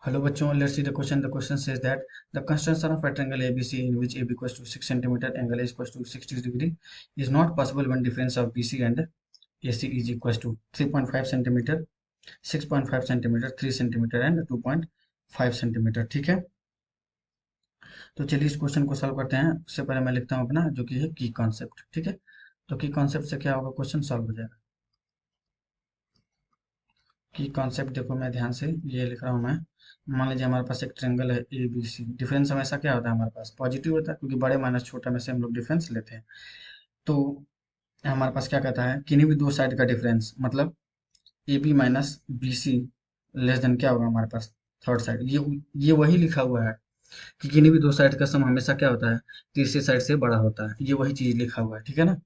Hello बच्चों, let's see the question. The question says that the construction of a triangle ABC in which AB equals to 6 centimeter, angle A is equals to 60 degree is not possible when difference of BC and AC is equals to 3.5 centimeter, 6.5 centimeter, 3 centimeter and 2.5 centimeter. ठीक है, तो चलिए इस question को solve करते हैं। उससे पहले मैं लिखता हूँ अपना जो कि है की कॉन्सेप्ट। ठीक है, तो की कॉन्सेप्ट से क्या होगा, क्वेश्चन सॉल्व हो जाएगा। की कॉन्सेप्ट देखो, मैं ध्यान से ये लिख रहा हूँ मैं। मान लीजिए हमारे पास एक ट्रायंगल है ए बी सी। डिफरेंस हमेशा क्या होता है, हमारे पास पॉजिटिव होता है, क्योंकि बड़े माइनस छोटे में से हम लोग डिफरेंस लेते हैं। तो हमारे पास क्या कहता है, किन्हीं भी दो साइड का डिफरेंस, मतलब A B minus B C less than क्या होगा हमारे पास, थर्ड साइड। ये वही लिखा हुआ है कि किन्हीं भी दो साइड का सम हमेशा क्या होता है, तीसरी साइड से बड़ा होता है। ये वही चीज लिखा हुआ है, ठीक है ना।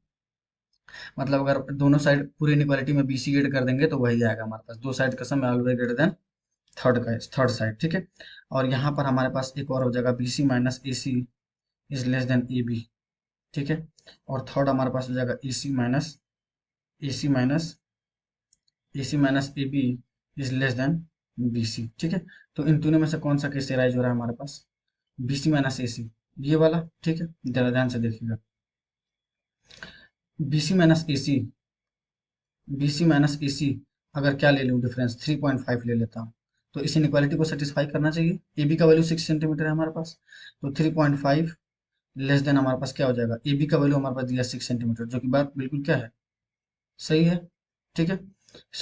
मतलब अगर दोनों साइड पूरी इनइक्वालिटी में बी सी ऐड कर देंगे तो वही आएगा हमारे पास, दो साइड का sum always greater than third side. ठीक है, और यहाँ पर हमारे पास एक और हो जाएगा, B C minus A C is less than A B. ठीक है, और थर्ड हमारे पास हो जाएगा A C minus A B is less than B C. ठीक है, तो इन तीनों में से कौन सा केस राइज हो रहा है हमारे पास, बी सी माइनस ए सी, ये वाला। ठीक है, जरा ध्यान से देखिएगा, B C minus A C, B C minus A सी अगर क्या ले लूँ डिफरेंस, 3.5 ले लेता हूँ, तो इस इनइक्वालिटी को सेटिस्फाई करना चाहिए। ए बी का वैल्यू 6 सेंटीमीटर है हमारे पास, तो 3.5 लेस देन हमारे पास क्या हो जाएगा, ए बी का वैल्यू हमारे पास दिया 6 सेंटीमीटर, जो कि बात बिल्कुल क्या है, सही है। ठीक है,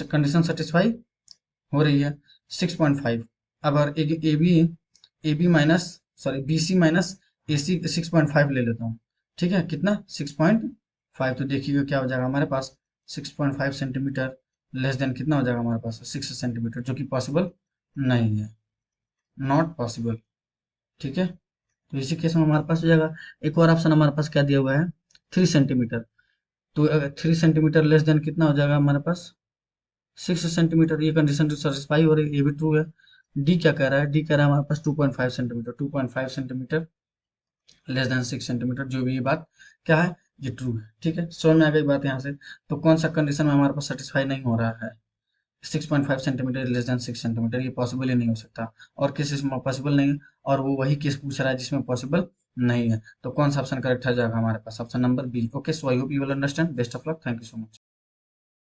कंडीशन सेटिस्फाई हो रही है। 6.5, अब अगर A B minus sorry B C minus A C 6.5 ले लेता हूँ। ठीक है, कितना, 6.5, तो देखिएगा क्या हो जाएगा हमारे पास, 6.5 सेंटीमीटर लेस देन कितना हो जाएगा हमारे पास, 6 सेंटीमीटर, जो कि पॉसिबल नहीं है, नॉट पॉसिबल। ठीक है, तो इसी केस में हमारे पास हो जाएगा। एक और ऑप्शन हमारे पास क्या दिया हुआ है, 3 सेंटीमीटर, तो अगर 3 सेंटीमीटर लेस देन कितना हो जाएगा हमारे पास, 6 सेंटीमीटर। ये कंडीशन तो सेटिस्फाई हो रही है, ये भी ट्रू है। डी क्या कह रहा है, डी कह रहा है हमारे पास 2.5 centimetre, 2.5 centimetre less than 6 centimetre, जो भी ये बात क्या है, ये ट्रू है। ठीक है, समझ में आ गई बात यहाँ से। तो कौन सा कंडीशन में हमारे पास सेटिस्फाई नहीं हो रहा है, 6.5 सेंटीमीटर लेस देन 6 सेंटीमीटर, ये पॉसिबल ही नहीं हो सकता, और किस इसमें पॉसिबल नहीं है, और वो वही केस पूछ रहा है जिसमें पॉसिबल नहीं है। तो कौन सा ऑप्शन करेक्ट हो जाएगा हमारे पास, option number B. Okay, so I hope you will understand. Best of luck, thank you so much.